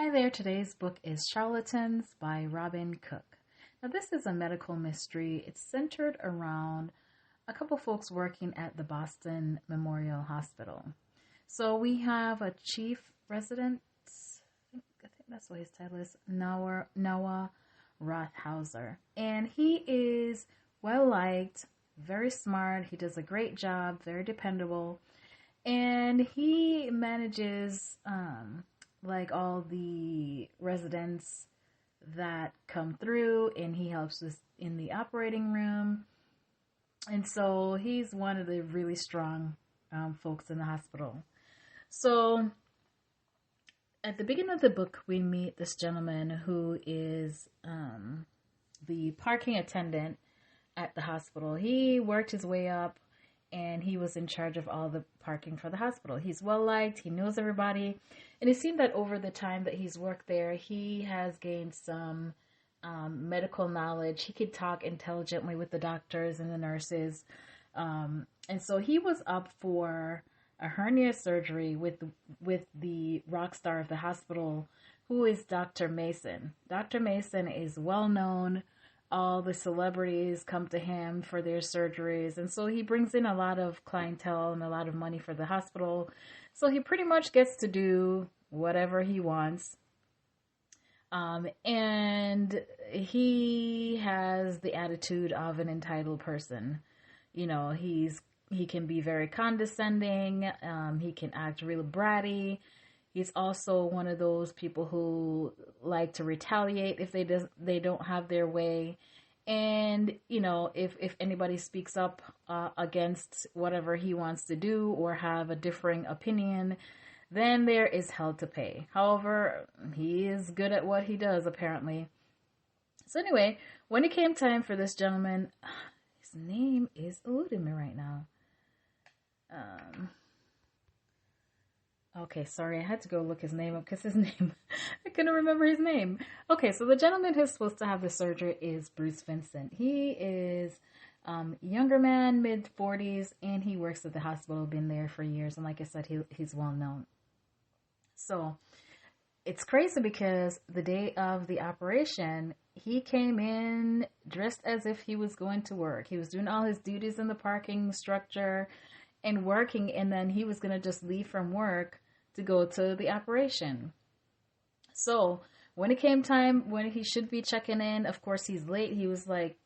Hi there, today's book is Charlatans by Robin Cook. Now, this is a medical mystery. It's centered around a couple folks working at the Boston Memorial Hospital. So we have a chief resident, I think that's what his title is, Noah Rothhauser. And he is well liked, very smart. He does a great job, very dependable. And he manages like all the residents that come through, and he helps us in the operating room. And so he's one of the really strong folks in the hospital. So at the beginning of the book, we meet this gentleman who is the parking attendant at the hospital. He worked his way up, and he was in charge of all the parking for the hospital. He's well liked, he knows everybody, and it seemed that over the time that he's worked there, he has gained some medical knowledge. He could talk intelligently with the doctors and the nurses, and so he was up for a hernia surgery with the rock star of the hospital, who is Dr. Mason. Dr. Mason is well known. All the celebrities come to him for their surgeries. And so he brings in a lot of clientele and a lot of money for the hospital. So he pretty much gets to do whatever he wants. And he has the attitude of an entitled person. You know, he can be very condescending. He can act real bratty. He's also one of those people who like to retaliate if they don't have their way. And, you know, if anybody speaks up against whatever he wants to do or have a differing opinion, then there is hell to pay. However, he is good at what he does, apparently. So anyway, when it came time for this gentleman, his name is eluding me right now. Okay, sorry, I had to go look his name up because I couldn't remember his name. Okay, so the gentleman who's supposed to have the surgery is Bruce Vincent. He is younger man, mid-40s, and he works at the hospital, been there for years. And like I said, he's well known. So it's crazy because the day of the operation, he came in dressed as if he was going to work. He was doing all his duties in the parking structure and working, and then he was going to just leave from work to go to the operation. So when it came time when he should be checking in, of course he's late. He was like,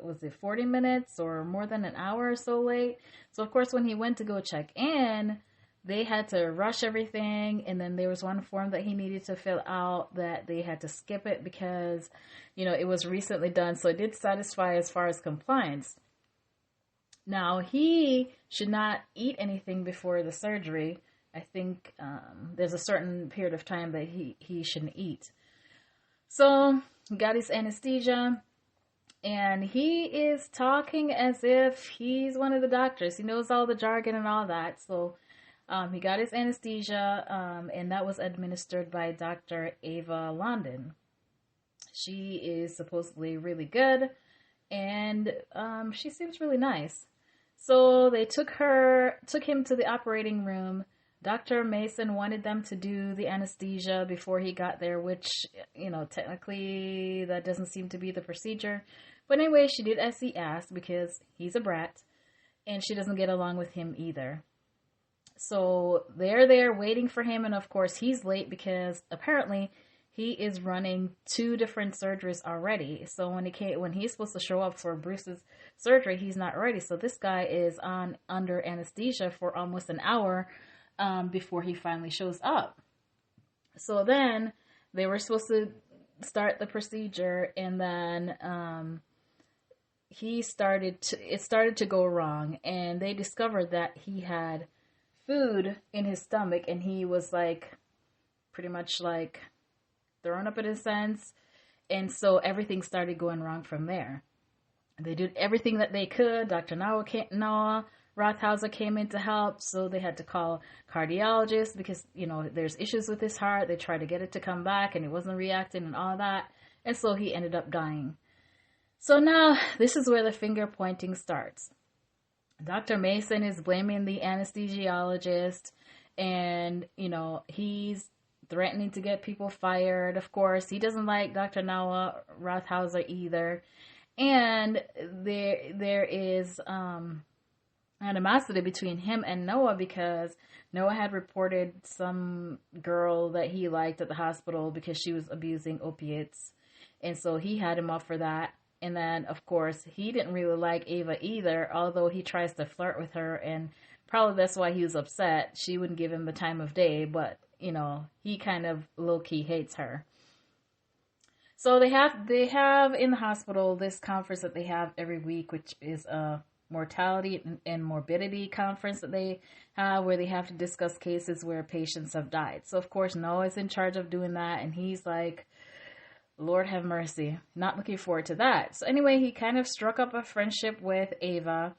was it 40 minutes or more than an hour or so late? So of course when he went to go check in, they had to rush everything, and then there was one form that he needed to fill out that they had to skip it because, you know, it was recently done. So it did satisfy as far as compliance. Now, he should not eat anything before the surgery. I think there's a certain period of time that he shouldn't eat. So he got his anesthesia, and he is talking as if he's one of the doctors. He knows all the jargon and all that. So he got his anesthesia, and that was administered by Dr. Ava London. She is supposedly really good, and she seems really nice. So they took him to the operating room. Dr. Mason wanted them to do the anesthesia before he got there, which, you know, technically that doesn't seem to be the procedure. But anyway, she did as he asked because he's a brat and she doesn't get along with him either. So they're there waiting for him. And of course, he's late because apparently he is running 2 different surgeries already. So when he's supposed to show up for Bruce's surgery, he's not ready. So this guy is under anesthesia for almost an hour before he finally shows up. So then they were supposed to start the procedure, and then it started to go wrong, and they discovered that he had food in his stomach, and he was like pretty much like thrown up in a sense, and so everything started going wrong from there. They did everything that they could. Dr. Noah Rothhauser came in to help, so they had to call cardiologists because, you know, there's issues with his heart. They tried to get it to come back, and it wasn't reacting and all that, and so he ended up dying. So now this is where the finger pointing starts. Dr. Mason is blaming the anesthesiologist, and, you know, he's threatening to get people fired. Of course, he doesn't like Dr. Noah Rothhauser either. And there is animosity between him and Noah because Noah had reported some girl that he liked at the hospital because she was abusing opiates. And so he had him up for that. And then, of course, he didn't really like Ava either, although he tries to flirt with her. And probably that's why he was upset. She wouldn't give him the time of day, but, you know, he kind of low-key hates her. So they have in the hospital this conference that they have every week, which is a mortality and morbidity conference that they have, where they have to discuss cases where patients have died. So of course Noah's in charge of doing that, and he's like, Lord have mercy, not looking forward to that. So anyway, he kind of struck up a friendship with Ava,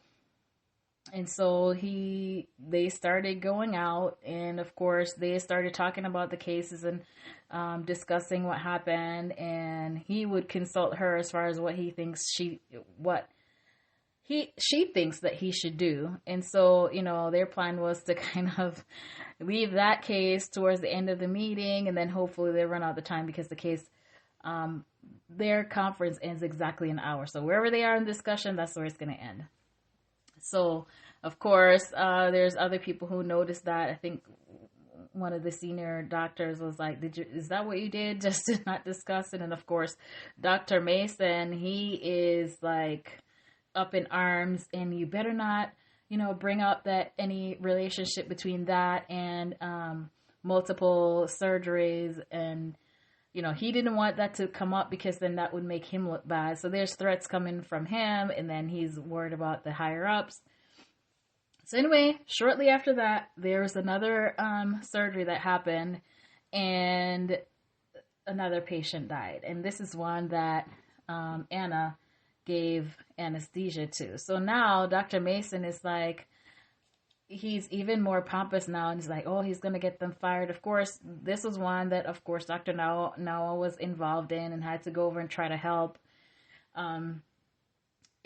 and so they started going out, and of course they started talking about the cases and discussing what happened, and he would consult her as far as what he thinks she thinks that he should do. And so, you know, their plan was to kind of leave that case towards the end of the meeting, and then hopefully they run out of time because the case, their conference ends exactly an hour. So wherever they are in discussion, that's where it's going to end. So, of course, there's other people who noticed that. I think one of the senior doctors was like, is that what you did just to not discuss it? And of course, Dr. Mason, he is like up in arms, and you better not, you know, bring up that any relationship between that and multiple surgeries. And, you know, he didn't want that to come up because then that would make him look bad. So there's threats coming from him, and then he's worried about the higher ups. So anyway, shortly after that, there was another surgery that happened, and another patient died. And this is one that Anna gave anesthesia to. So now Dr. Mason is like, he's even more pompous now, and he's like, oh, he's going to get them fired. Of course, this was one that, of course, Dr. Noah was involved in and had to go over and try to help.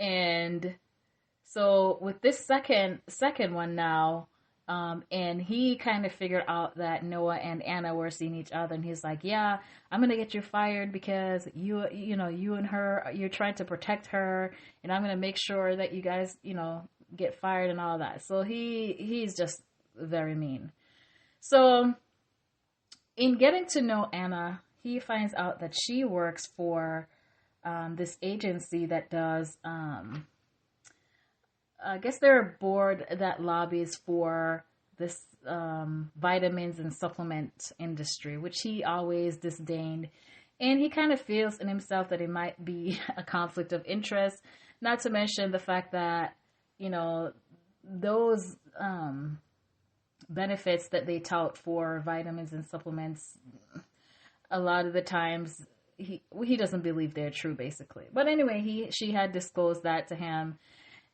And so with this second one now, and he kind of figured out that Noah and Anna were seeing each other, and he's like, yeah, I'm going to get you fired because you and her, you're trying to protect her, and I'm going to make sure that you guys, you know, get fired and all that. So he's just very mean. So in getting to know Anna, he finds out that she works for this agency that does, I guess they're a board that lobbies for this vitamins and supplement industry, which he always disdained. And he kind of feels in himself that it might be a conflict of interest, not to mention the fact that, you know, those benefits that they tout for vitamins and supplements, a lot of the times he doesn't believe they're true, basically. But anyway, she had disclosed that to him.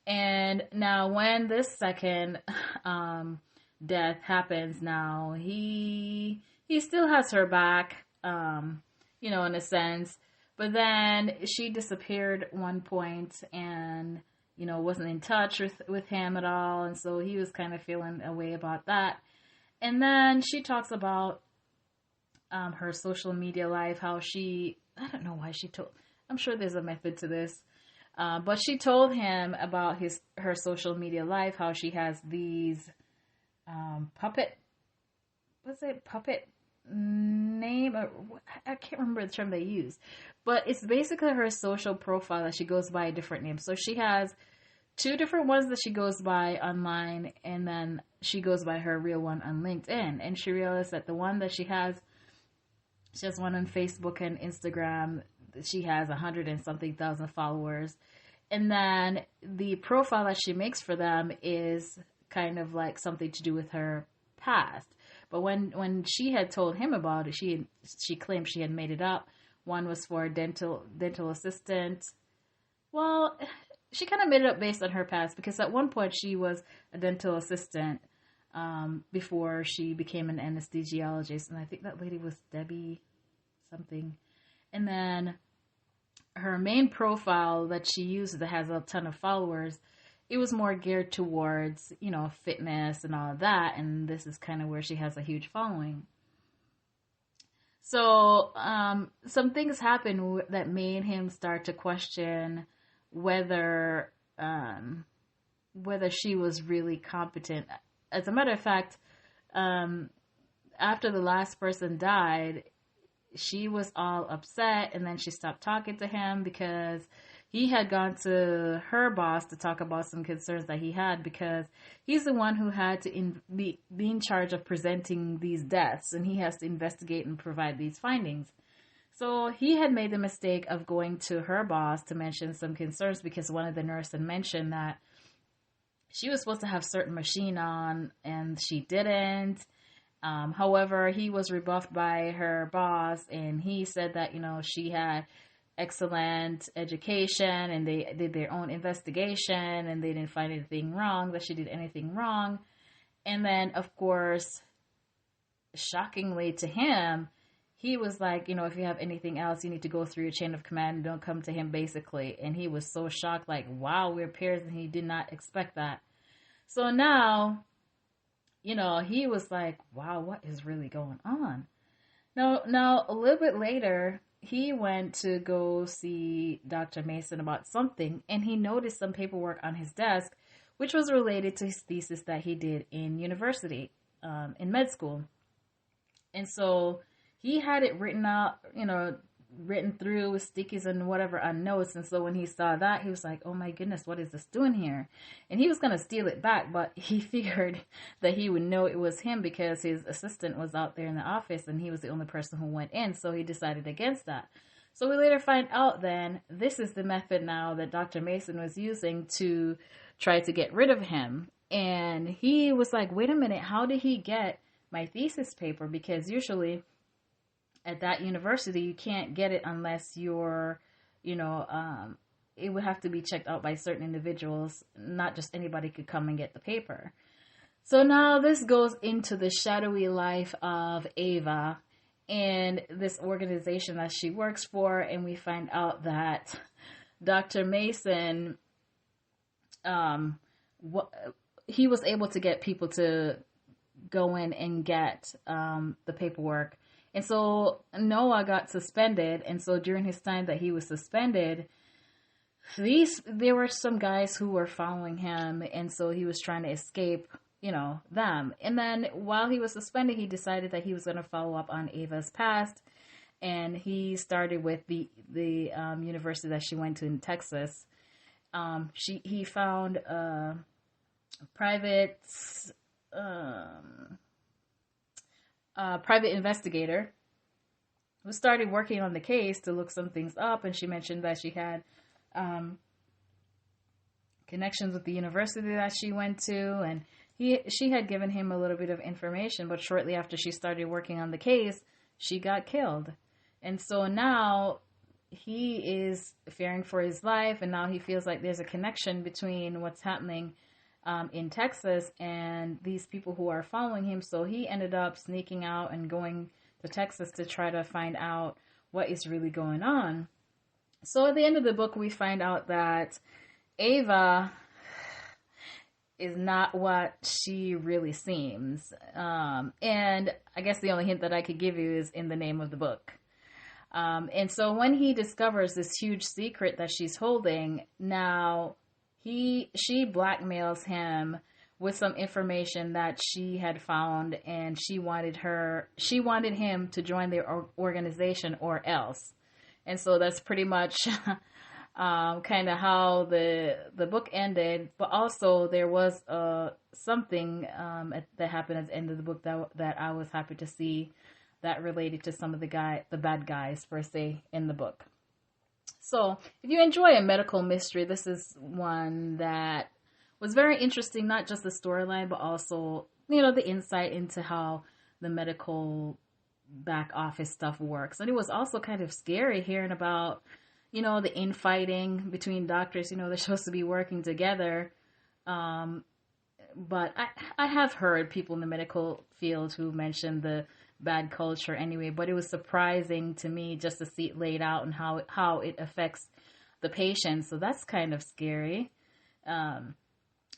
And now when this second death happens now, he still has her back, you know, in a sense. But then she disappeared at one point and, you know, wasn't in touch with him at all. And so he was kind of feeling a way about that. And then she talks about her social media life, how I don't know why she told, I'm sure there's a method to this. But she told him about her social media life, how she has these puppet name, or I can't remember the term they use, but it's basically her social profile that she goes by a different name. So she has 2 different ones that she goes by online, and then she goes by her real one on LinkedIn. And she realized that the one that she has one on Facebook and Instagram. She has 100 and something thousand followers. And then the profile that she makes for them is kind of like something to do with her past. But when she had told him about it, she claimed she had made it up. One was for a dental assistant. Well, she kind of made it up based on her past, because at one point she was a dental assistant before she became an anesthesiologist. And I think that lady was Debbie something. And then her main profile that she uses that has a ton of followers, it was more geared towards, you know, fitness and all of that. And this is kind of where she has a huge following. So, some things happened that made him start to question whether, whether she was really competent. As a matter of fact, um, after the last person died, she was all upset, and then she stopped talking to him because he had gone to her boss to talk about some concerns that he had, because he's the one who had to be in charge of presenting these deaths, and he has to investigate and provide these findings. So he had made the mistake of going to her boss to mention some concerns, because one of the nurses had mentioned that she was supposed to have certain machine on and she didn't. However, he was rebuffed by her boss, and he said that, she had excellent education and they did their own investigation and they didn't find anything wrong, that she did anything wrong. And then, of course, shockingly to him, he was like, if you have anything else, you need to go through your chain of command and don't come to him, basically. And he was so shocked, like, wow, we're peers, and he did not expect that. So now, he was like, wow, what is really going on? Now, a little bit later, he went to go see Dr. Mason about something, and he noticed some paperwork on his desk, which was related to his thesis that he did in university, in med school. And so he had it written out, written through with stickies and whatever on notes. And so when he saw that, he was like, oh my goodness, what is this doing here? And he was going to steal it back, but he figured that he would know it was him because his assistant was out there in the office and he was the only person who went in. So he decided against that. So we later find out then this is the method now that Dr. Mason was using to try to get rid of him. And he was like, wait a minute, how did he get my thesis paper? Because usually at that university, you can't get it unless you're, it would have to be checked out by certain individuals. Not just anybody could come and get the paper. So now this goes into the shadowy life of Ava and this organization that she works for. And we find out that Dr. Mason, he was able to get people to go in and get the paperwork. And so Noah got suspended. And so during his time that he was suspended, there were some guys who were following him. And so he was trying to escape, them. And then while he was suspended, he decided that he was going to follow up on Ava's past. And he started with the university that she went to in Texas. He found a private investigator who started working on the case to look some things up, and she mentioned that she had connections with the university that she went to, and she had given him a little bit of information, but shortly after she started working on the case, she got killed. And so now he is fearing for his life, and now he feels like there's a connection between what's happening in Texas and these people who are following him. So he ended up sneaking out and going to Texas to try to find out what is really going on. So at the end of the book, we find out that Ava is not what she really seems. And I guess the only hint that I could give you is in the name of the book. And so when he discovers this huge secret that she's holding, now she blackmails him with some information that she had found, and she wanted him to join their organization or else. And so that's pretty much kind of how the book ended. But also there was something that happened at the end of the book that I was happy to see, that related to some of the bad guys, per se, in the book. So if you enjoy a medical mystery, this is one that was very interesting, not just the storyline, but also, the insight into how the medical back office stuff works. And it was also kind of scary hearing about, the infighting between doctors. They're supposed to be working together. But I have heard people in the medical field who mentioned the bad culture anyway, but it was surprising to me just to see it laid out and how it affects the patient. So that's kind of scary.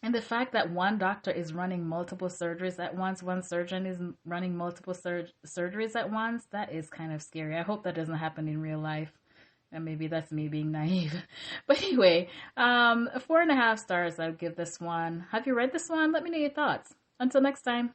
And the fact that one doctor is running multiple surgeries at once, one surgeon is running multiple surgeries at once, that is kind of scary. I hope that doesn't happen in real life. And maybe that's me being naive. But anyway, 4.5 stars I would give this one. Have you read this one? Let me know your thoughts. Until next time.